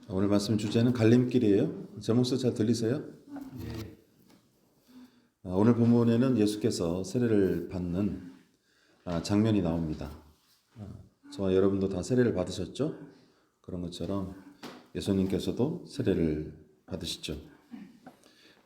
오늘 말씀 주제는 갈림길이에요. 제 목소리 잘 들리세요? 예, 오늘 본문에는 예수께서 세례를 받는 장면이 나옵니다. 저와 여러분도 다 세례를 받으셨죠? 그런 것처럼 예수님께서도 세례를 받으시죠.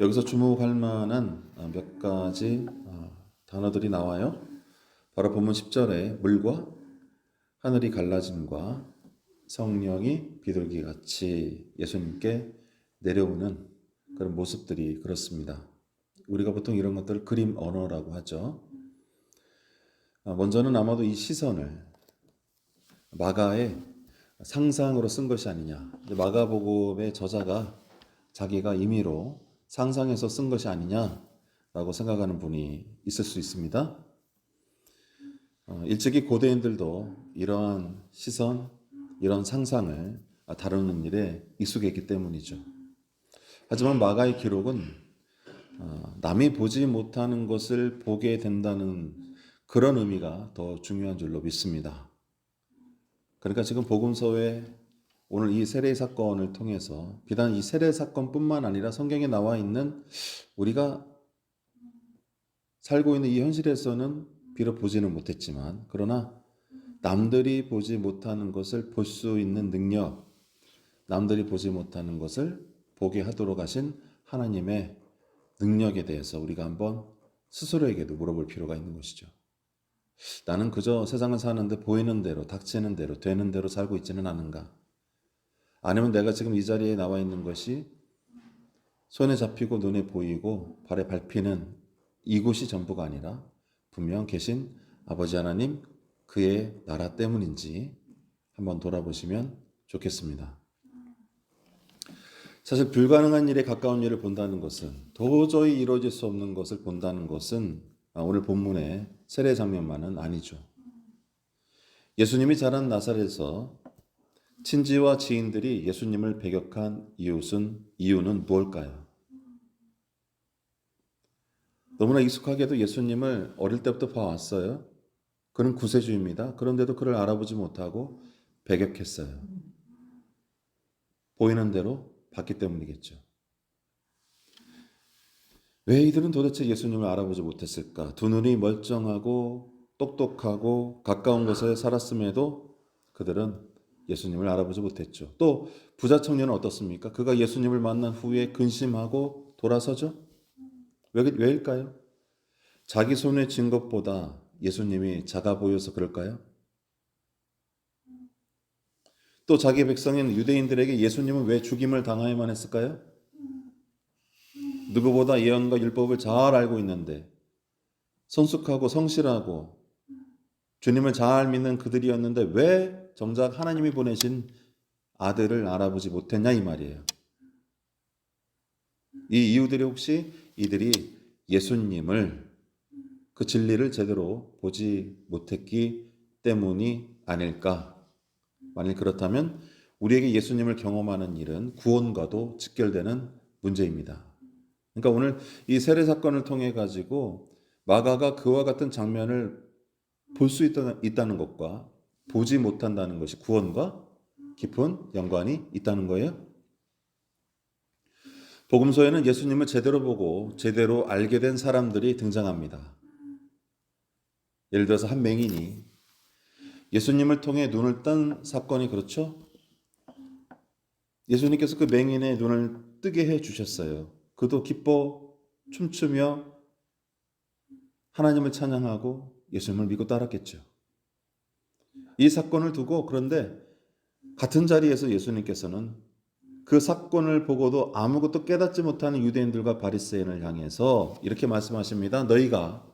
여기서 주목할 만한 몇 가지 단어들이 나와요. 바로 본문 10절에 물과 하늘이 갈라짐과 성령이 비둘기같이 예수님께 내려오는 그런 모습들이 그렇습니다. 우리가 보통 이런 것들을 그림 언어라고 하죠. 먼저는 아마도 이 시선을 마가의 상상으로 쓴 것이 아니냐. 마가복음의 저자가 자기가 임의로 상상해서 쓴 것이 아니냐라고 생각하는 분이 있을 수 있습니다. 일찍이 고대인들도 이러한 시선, 이런 상상을 다루는 일에 익숙했기 때문이죠. 하지만 마가의 기록은 남이 보지 못하는 것을 보게 된다는 그런 의미가 더 중요한 줄로 믿습니다. 그러니까 지금 복음서에 오늘 이 세례 사건을 통해서 비단 이 세례 사건뿐만 아니라 성경에 나와 있는 우리가 살고 있는 이 현실에서는 비록 보지는 못했지만 그러나 남들이 보지 못하는 것을 볼 수 있는 능력, 남들이 보지 못하는 것을 보게 하도록 하신 하나님의 능력에 대해서 우리가 한번 스스로에게도 물어볼 필요가 있는 것이죠. 나는 그저 세상을 사는데 보이는 대로, 닥치는 대로, 되는 대로 살고 있지는 않은가? 아니면 내가 지금 이 자리에 나와 있는 것이 손에 잡히고 눈에 보이고 발에 밟히는 이곳이 전부가 아니라 분명 계신 아버지 하나님 그의 나라 때문인지 한번 돌아보시면 좋겠습니다. 사실 불가능한 일에 가까운 일을 본다는 것은 도저히 이루어질 수 없는 것을 본다는 것은 오늘 본문의 세례 장면만은 아니죠. 예수님이 자란 나사렛에서 친지와 지인들이 예수님을 배격한 이유는 무엇일까요? 너무나 익숙하게도 예수님을 어릴 때부터 봐왔어요. 그는 구세주입니다. 그런데도 그를 알아보지 못하고 배격했어요. 보이는 대로 봤기 때문이겠죠. 왜 이들은 도대체 예수님을 알아보지 못했을까? 두 눈이 멀쩡하고 똑똑하고 가까운 곳에 살았음에도 그들은 예수님을 알아보지 못했죠. 또 부자 청년은 어떻습니까? 그가 예수님을 만난 후에 근심하고 돌아서죠. 왜일까요? 자기 손에 쥔 것보다 예수님이 작아 보여서 그럴까요? 또 자기 백성인 유대인들에게 예수님은 왜 죽임을 당하야만 했을까요? 누구보다 예언과 율법을 잘 알고 있는데 성숙하고 성실하고 주님을 잘 믿는 그들이었는데 왜 정작 하나님이 보내신 아들을 알아보지 못했냐 이 말이에요. 이 이유들이 혹시 이들이 예수님을 그 진리를 제대로 보지 못했기 때문이 아닐까? 만일 그렇다면 우리에게 예수님을 경험하는 일은 구원과도 직결되는 문제입니다. 그러니까 오늘 이 세례 사건을 통해 가지고 마가가 그와 같은 장면을 볼 수 있다는 것과 보지 못한다는 것이 구원과 깊은 연관이 있다는 거예요. 복음서에는 예수님을 제대로 보고 제대로 알게 된 사람들이 등장합니다. 예를 들어서 한 맹인이 예수님을 통해 눈을 뜬 사건이 그렇죠? 예수님께서 그 맹인의 눈을 뜨게 해 주셨어요. 그도 기뻐 춤추며 하나님을 찬양하고 예수님을 믿고 따랐겠죠. 이 사건을 두고 그런데 같은 자리에서 예수님께서는 그 사건을 보고도 아무것도 깨닫지 못하는 유대인들과 바리새인을 향해서 이렇게 말씀하십니다. 너희가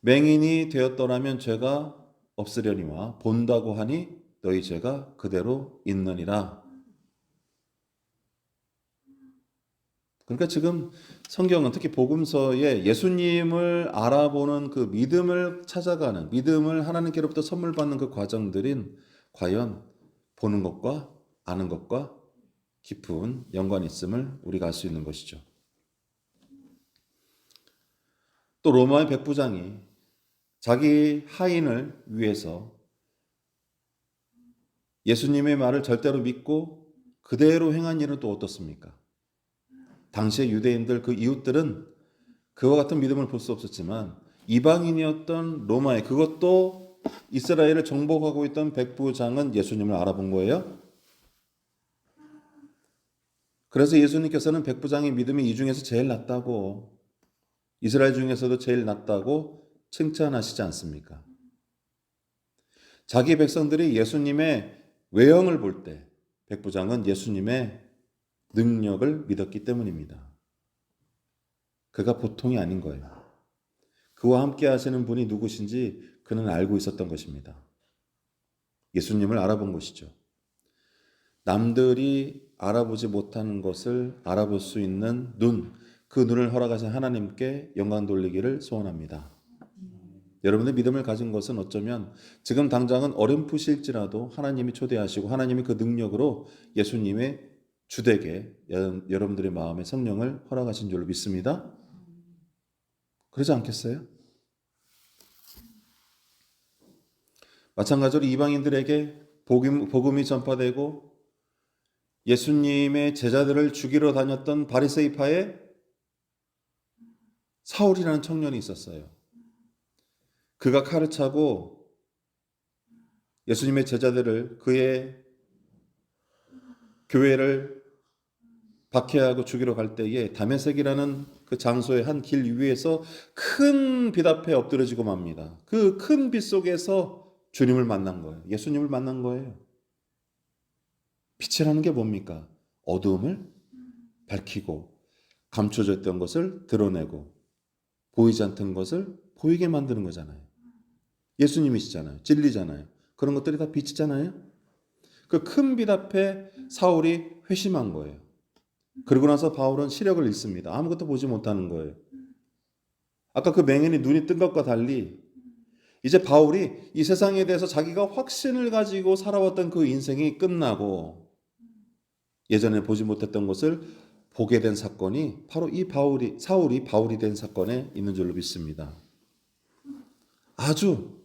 맹인이 되었더라면 죄가 없으려니와 본다고 하니 너희 죄가 그대로 있느니라. 그러니까 지금 성경은 특히 복음서에 예수님을 알아보는 그 믿음을 찾아가는 믿음을 하나님께로부터 선물 받는 그 과정들인 과연 보는 것과 아는 것과 깊은 연관이 있음을 우리가 알 수 있는 것이죠. 또 로마의 백부장이 자기 하인을 위해서 예수님의 말을 절대로 믿고 그대로 행한 일은 또 어떻습니까? 당시의 유대인들 그 이웃들은 그와 같은 믿음을 볼 수 없었지만 이방인이었던 로마의 그것도 이스라엘을 정복하고 있던 백부장은 예수님을 알아본 거예요. 그래서 예수님께서는 백부장의 믿음이 이 중에서 제일 낫다고, 이스라엘 중에서도 제일 낫다고 칭찬하시지 않습니까? 자기 백성들이 예수님의 외형을 볼 때 백부장은 예수님의 능력을 믿었기 때문입니다. 그가 보통이 아닌 거예요. 그와 함께 하시는 분이 누구신지 그는 알고 있었던 것입니다. 예수님을 알아본 것이죠. 남들이 알아보지 못하는 것을 알아볼 수 있는 눈, 그 눈을 허락하신 하나님께 영광 돌리기를 소원합니다. 여러분의 믿음을 가진 것은 어쩌면 지금 당장은 어렴풋일지라도 하나님이 초대하시고 하나님이 그 능력으로 예수님의 주되게 여러분들의 마음에 성령을 허락하신 줄로 믿습니다. 그러지 않겠어요? 마찬가지로 이방인들에게 복음이 전파되고 예수님의 제자들을 죽이러 다녔던 바리새이파에 사울이라는 청년이 있었어요. 그가 칼을 차고 예수님의 제자들을 그의 교회를 박해하고 죽이러 갈 때에 다메섹이라는 그 장소의 한 길 위에서 큰 빛 앞에 엎드려지고 맙니다. 그 큰 빛 속에서 주님을 만난 거예요. 예수님을 만난 거예요. 빛이라는 게 뭡니까? 어두움을 밝히고 감춰져 있던 것을 드러내고 보이지 않던 것을 보이게 만드는 거잖아요. 예수님이시잖아요. 진리잖아요. 그런 것들이 다 빛이잖아요. 그 큰 빛 앞에 사울이 회심한 거예요. 그러고 나서 바울은 시력을 잃습니다. 아무것도 보지 못하는 거예요. 아까 그 맹인이 눈이 뜬 것과 달리 이제 바울이 이 세상에 대해서 자기가 확신을 가지고 살아왔던 그 인생이 끝나고 예전에 보지 못했던 것을 보게 된 사건이 바로 이 사울이 바울이 된 사건에 있는 줄로 믿습니다. 아주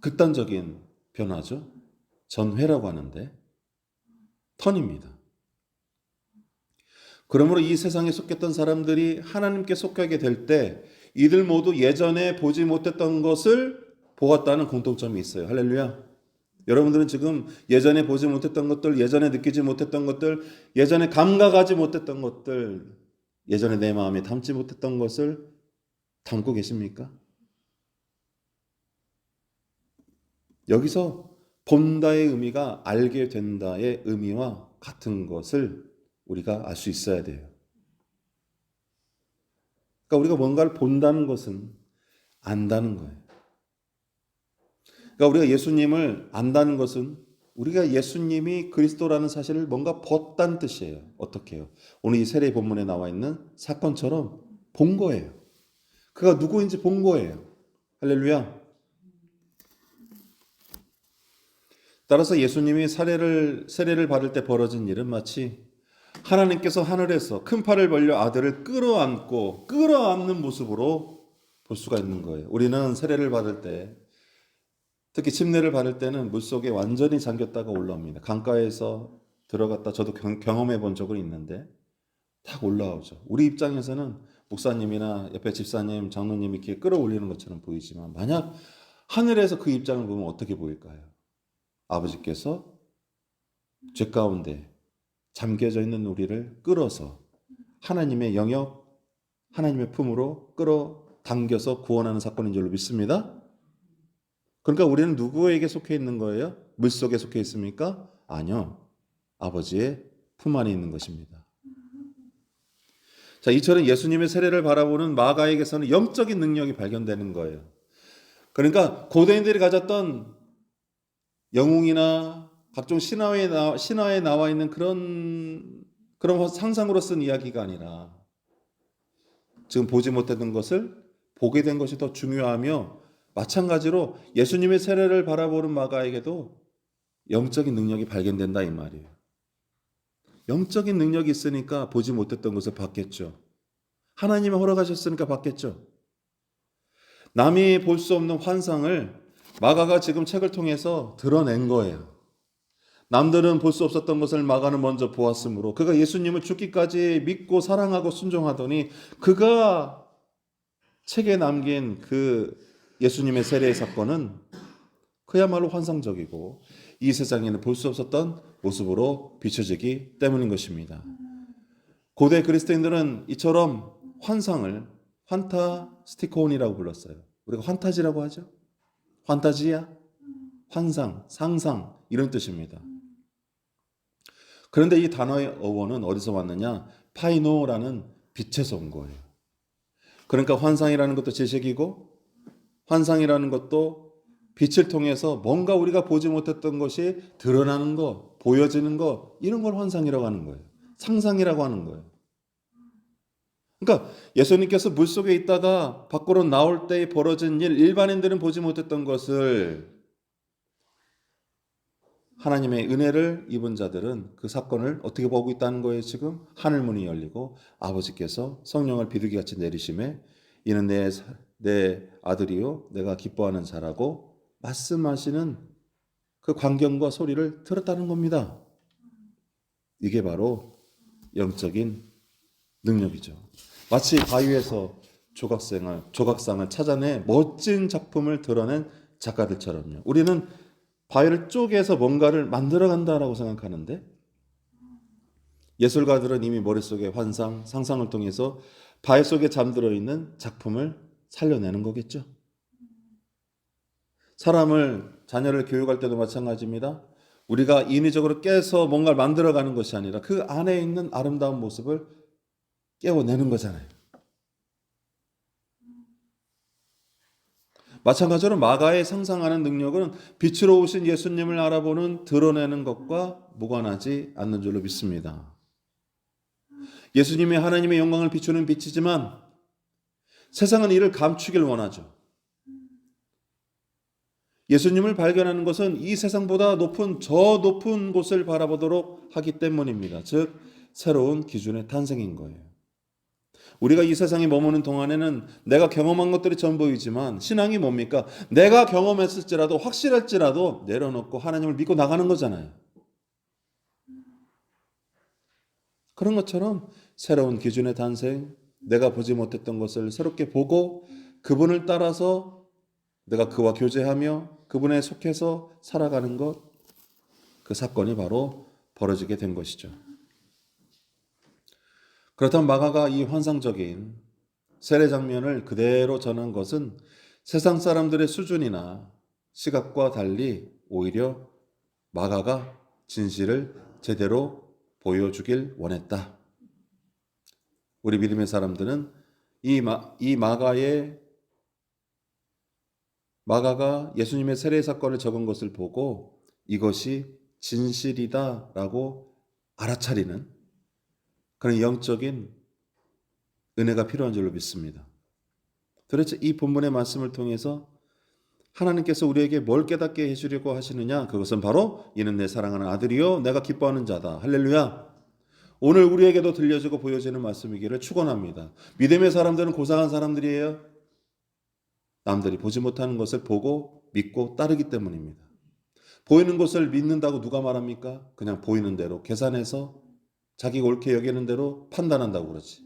극단적인 변화죠. 전회라고 하는데 턴입니다. 그러므로 이 세상에 속했던 사람들이 하나님께 속하게 될 때 이들 모두 예전에 보지 못했던 것을 보았다는 공통점이 있어요. 할렐루야. 여러분들은 지금 예전에 보지 못했던 것들, 예전에 느끼지 못했던 것들, 예전에 감각하지 못했던 것들, 예전에 내 마음에 담지 못했던 것을 담고 계십니까? 여기서 본다의 의미가 알게 된다의 의미와 같은 것을 우리가 알 수 있어야 돼요. 그러니까 우리가 뭔가를 본다는 것은 안다는 거예요. 그러니까 우리가 예수님을 안다는 것은 우리가 예수님이 그리스도라는 사실을 뭔가 봤다는 뜻이에요. 어떻게 해요? 오늘 이 세례 본문에 나와 있는 사건처럼 본 거예요. 그가 누구인지 본 거예요. 할렐루야. 따라서 예수님이 세례를 받을 때 벌어진 일은 마치 하나님께서 하늘에서 큰 팔을 벌려 아들을 끌어안는 모습으로 볼 수가 있는 거예요. 우리는 세례를 받을 때, 특히 침례를 받을 때는 물속에 완전히 잠겼다가 올라옵니다. 강가에서 들어갔다 저도 경험해 본 적은 있는데 딱 올라오죠. 우리 입장에서는 목사님이나 옆에 집사님, 장로님이 이렇게 끌어올리는 것처럼 보이지만 만약 하늘에서 그 입장을 보면 어떻게 보일까요? 아버지께서 죄 가운데 잠겨져 있는 우리를 끌어서 하나님의 영역, 하나님의 품으로 끌어당겨서 구원하는 사건인 줄로 믿습니다. 그러니까 우리는 누구에게 속해 있는 거예요? 물속에 속해 있습니까? 아니요. 아버지의 품 안에 있는 것입니다. 자, 이처럼 예수님의 세례를 바라보는 마가에게서는 영적인 능력이 발견되는 거예요. 그러니까 고대인들이 가졌던 영웅이나 각종 신화에 나와 있는 그런 상상으로 쓴 이야기가 아니라 지금 보지 못했던 것을 보게 된 것이 더 중요하며 마찬가지로 예수님의 세례를 바라보는 마가에게도 영적인 능력이 발견된다 이 말이에요. 영적인 능력이 있으니까 보지 못했던 것을 봤겠죠. 하나님이 허락하셨으니까 봤겠죠. 남이 볼 수 없는 환상을 마가가 지금 책을 통해서 드러낸 거예요. 남들은 볼 수 없었던 것을 마가는 먼저 보았으므로 그가 예수님을 죽기까지 믿고 사랑하고 순종하더니 그가 책에 남긴 그 예수님의 세례 사건은 그야말로 환상적이고 이 세상에는 볼 수 없었던 모습으로 비춰지기 때문인 것입니다. 고대 그리스도인들은 이처럼 환상을 환타스티콘이라고 불렀어요. 우리가 환타지라고 하죠. 환타지야, 환상, 상상 이런 뜻입니다. 그런데 이 단어의 어원은 어디서 왔느냐? 파이노라는 빛에서 온 거예요. 그러니까 환상이라는 것도 지식이고 환상이라는 것도 빛을 통해서 뭔가 우리가 보지 못했던 것이 드러나는 것, 보여지는 것, 이런 걸 환상이라고 하는 거예요. 상상이라고 하는 거예요. 그러니까 예수님께서 물속에 있다가 밖으로 나올 때 벌어진 일, 일반인들은 보지 못했던 것을 하나님의 은혜를 입은 자들은 그 사건을 어떻게 보고 있다는 거예요. 지금 하늘 문이 열리고 아버지께서 성령을 비둘기같이 내리심에 이는 내 아들이요 내가 기뻐하는 자라고 말씀하시는 그 광경과 소리를 들었다는 겁니다. 이게 바로 영적인 능력이죠. 마치 바위에서 조각상을 찾아내 멋진 작품을 드러낸 작가들처럼요. 우리는 바위를 쪼개서 뭔가를 만들어간다라고 생각하는데 예술가들은 이미 머릿속에 환상, 상상을 통해서 바위 속에 잠들어 있는 작품을 살려내는 거겠죠. 자녀를 교육할 때도 마찬가지입니다. 우리가 인위적으로 깨서 뭔가를 만들어가는 것이 아니라 그 안에 있는 아름다운 모습을 깨워내는 거잖아요. 마찬가지로 마가의 상상하는 능력은 빛으로 오신 예수님을 알아보는 드러내는 것과 무관하지 않는 줄로 믿습니다. 예수님이 하나님의 영광을 비추는 빛이지만 세상은 이를 감추길 원하죠. 예수님을 발견하는 것은 이 세상보다 저 높은 곳을 바라보도록 하기 때문입니다. 즉 새로운 기준의 탄생인 거예요. 우리가 이 세상에 머무는 동안에는 내가 경험한 것들이 전부이지만 신앙이 뭡니까? 내가 경험했을지라도 확실할지라도 내려놓고 하나님을 믿고 나가는 거잖아요. 그런 것처럼 새로운 기준의 탄생, 내가 보지 못했던 것을 새롭게 보고 그분을 따라서 내가 그와 교제하며 그분에 속해서 살아가는 것, 그 사건이 바로 벌어지게 된 것이죠. 그렇다면 마가가 이 환상적인 세례 장면을 그대로 전한 것은 세상 사람들의 수준이나 시각과 달리 오히려 마가가 진실을 제대로 보여주길 원했다. 우리 믿음의 사람들은 이 마가가 예수님의 세례 사건을 적은 것을 보고 이것이 진실이다라고 알아차리는 그런 영적인 은혜가 필요한 줄로 믿습니다. 도대체 이 본문의 말씀을 통해서 하나님께서 우리에게 뭘 깨닫게 해주려고 하시느냐? 그것은 바로 이는 내 사랑하는 아들이요 내가 기뻐하는 자다. 할렐루야. 오늘 우리에게도 들려주고 보여지는 말씀이기를 축원합니다. 믿음의 사람들은 고상한 사람들이에요. 남들이 보지 못하는 것을 보고 믿고 따르기 때문입니다. 보이는 것을 믿는다고 누가 말합니까? 그냥 보이는 대로 계산해서 자기가 옳게 여기는 대로 판단한다고 그러지.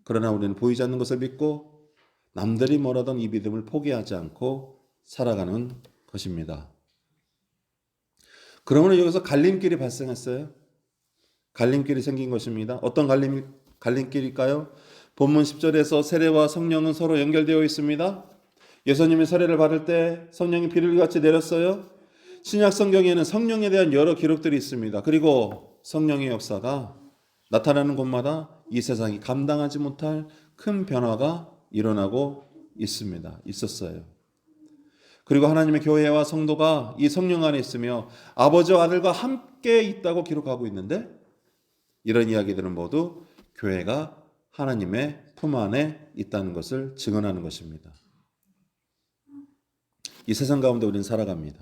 그러나 우리는 보이지 않는 것을 믿고 남들이 뭐라던 이 믿음을 포기하지 않고 살아가는 것입니다. 그러면 여기서 갈림길이 발생했어요. 갈림길이 생긴 것입니다. 어떤 갈림길일까요? 본문 10절에서 세례와 성령은 서로 연결되어 있습니다. 예수님이 세례를 받을 때 성령이 비둘기같이 내렸어요. 신약 성경에는 성령에 대한 여러 기록들이 있습니다. 그리고 성령의 역사가 나타나는 곳마다 이 세상이 감당하지 못할 큰 변화가 일어나고 있었어요. 그리고 하나님의 교회와 성도가 이 성령 안에 있으며 아버지와 아들과 함께 있다고 기록하고 있는데 이런 이야기들은 모두 교회가 하나님의 품 안에 있다는 것을 증언하는 것입니다. 이 세상 가운데 우리는 살아갑니다.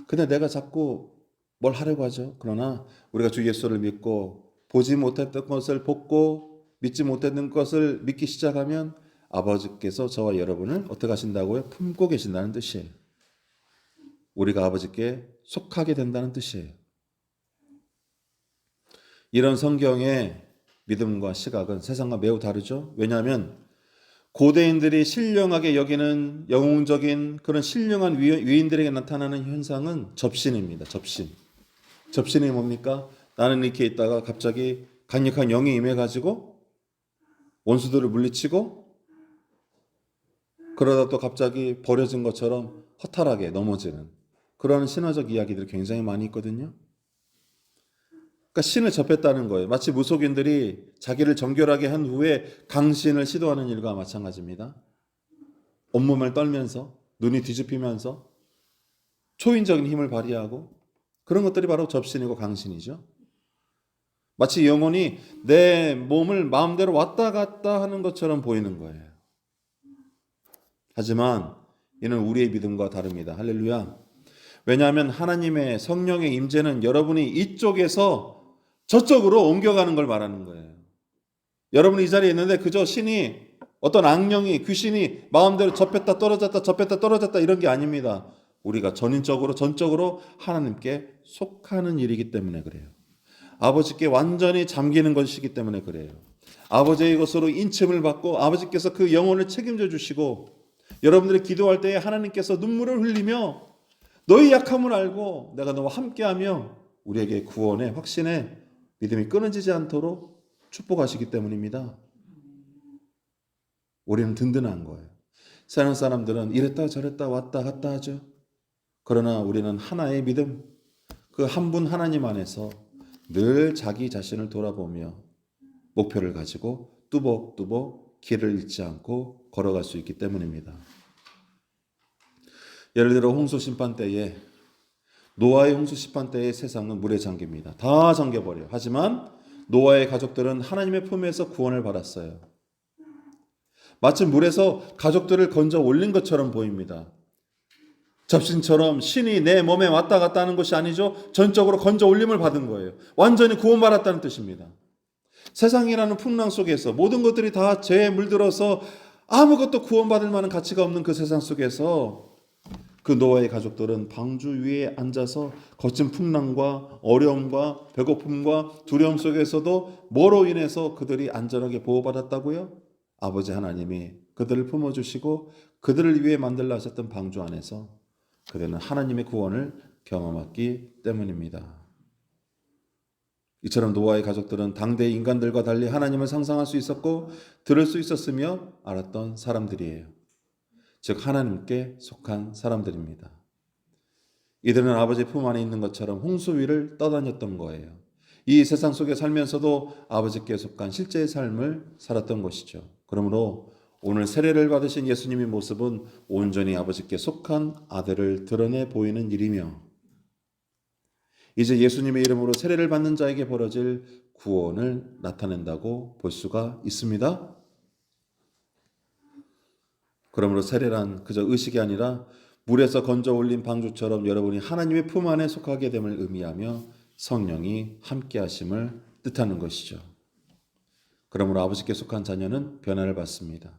근데 내가 자꾸 뭘 하려고 하죠. 그러나 우리가 주 예수를 믿고 보지 못했던 것을 보고 믿지 못했던 것을 믿기 시작하면 아버지께서 저와 여러분을 어떻게 하신다고요? 품고 계신다는 뜻이에요. 우리가 아버지께 속하게 된다는 뜻이에요. 이런 성경의 믿음과 시각은 세상과 매우 다르죠. 왜냐하면 고대인들이 신령하게 여기는 영웅적인 그런 신령한 위인들에게 나타나는 현상은 접신입니다. 접신. 접신이 뭡니까? 나는 이렇게 있다가 갑자기 강력한 영이 임해가지고 원수들을 물리치고 그러다 또 갑자기 버려진 것처럼 허탈하게 넘어지는 그런 신화적 이야기들이 굉장히 많이 있거든요. 그러니까 신을 접했다는 거예요. 마치 무속인들이 자기를 정결하게 한 후에 강신을 시도하는 일과 마찬가지입니다. 온몸을 떨면서 눈이 뒤집히면서 초인적인 힘을 발휘하고 그런 것들이 바로 접신이고 강신이죠. 마치 영혼이 내 몸을 마음대로 왔다 갔다 하는 것처럼 보이는 거예요. 하지만 이는 우리의 믿음과 다릅니다. 할렐루야. 왜냐하면 하나님의 성령의 임재는 여러분이 이쪽에서 저쪽으로 옮겨가는 걸 말하는 거예요. 여러분이 이 자리에 있는데 그저 신이 어떤 악령이 귀신이 마음대로 접혔다 떨어졌다 접혔다 떨어졌다 이런 게 아닙니다. 우리가 전적으로 하나님께 속하는 일이기 때문에 그래요. 아버지께 완전히 잠기는 것이기 때문에 그래요. 아버지의 것으로 인침을 받고 아버지께서 그 영혼을 책임져 주시고 여러분들이 기도할 때에 하나님께서 눈물을 흘리며 너희 약함을 알고 내가 너와 함께하며 우리에게 구원의 확신에 믿음이 끊어지지 않도록 축복하시기 때문입니다. 우리는 든든한 거예요. 세상 사람들은 이랬다 저랬다 왔다 갔다 하죠. 그러나 우리는 하나의 믿음, 그 한 분 하나님 안에서 늘 자기 자신을 돌아보며 목표를 가지고 뚜벅뚜벅 길을 잃지 않고 걸어갈 수 있기 때문입니다. 예를 들어 홍수 심판 때에 노아의 홍수 심판 때의 세상은 물에 잠깁니다. 다 잠겨버려요. 하지만 노아의 가족들은 하나님의 품에서 구원을 받았어요. 마치 물에서 가족들을 건져 올린 것처럼 보입니다. 접신처럼 신이 내 몸에 왔다 갔다 하는 것이 아니죠. 전적으로 건져 올림을 받은 거예요. 완전히 구원받았다는 뜻입니다. 세상이라는 풍랑 속에서 모든 것들이 다 죄에 물들어서 아무것도 구원받을 만한 가치가 없는 그 세상 속에서 그 노아의 가족들은 방주 위에 앉아서 거친 풍랑과 어려움과 배고픔과 두려움 속에서도 뭐로 인해서 그들이 안전하게 보호받았다고요? 아버지 하나님이 그들을 품어주시고 그들을 위해 만들라 하셨던 방주 안에서 그들은 하나님의 구원을 경험했기 때문입니다. 이처럼 노아의 가족들은 당대의 인간들과 달리 하나님을 상상할 수 있었고 들을 수 있었으며 알았던 사람들이에요. 즉 하나님께 속한 사람들입니다. 이들은 아버지 품 안에 있는 것처럼 홍수 위를 떠다녔던 거예요. 이 세상 속에 살면서도 아버지께 속한 실제의 삶을 살았던 것이죠. 그러므로 오늘 세례를 받으신 예수님의 모습은 온전히 아버지께 속한 아들을 드러내 보이는 일이며 이제 예수님의 이름으로 세례를 받는 자에게 벌어질 구원을 나타낸다고 볼 수가 있습니다. 그러므로 세례란 그저 의식이 아니라 물에서 건져 올린 방주처럼 여러분이 하나님의 품 안에 속하게 됨을 의미하며 성령이 함께 하심을 뜻하는 것이죠. 그러므로 아버지께 속한 자녀는 변화를 받습니다.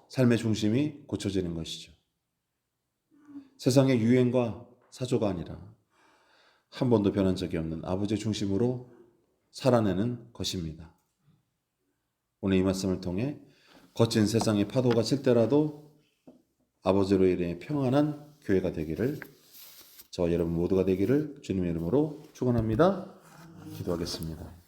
삶의 중심이 고쳐지는 것이죠. 세상의 유행과 사조가 아니라 한 번도 변한 적이 없는 아버지의 중심으로 살아내는 것입니다. 오늘 이 말씀을 통해 거친 세상의 파도가 칠 때라도 아버지로 인해 평안한 교회가 되기를 저와 여러분 모두가 되기를 주님의 이름으로 축원합니다. 기도하겠습니다.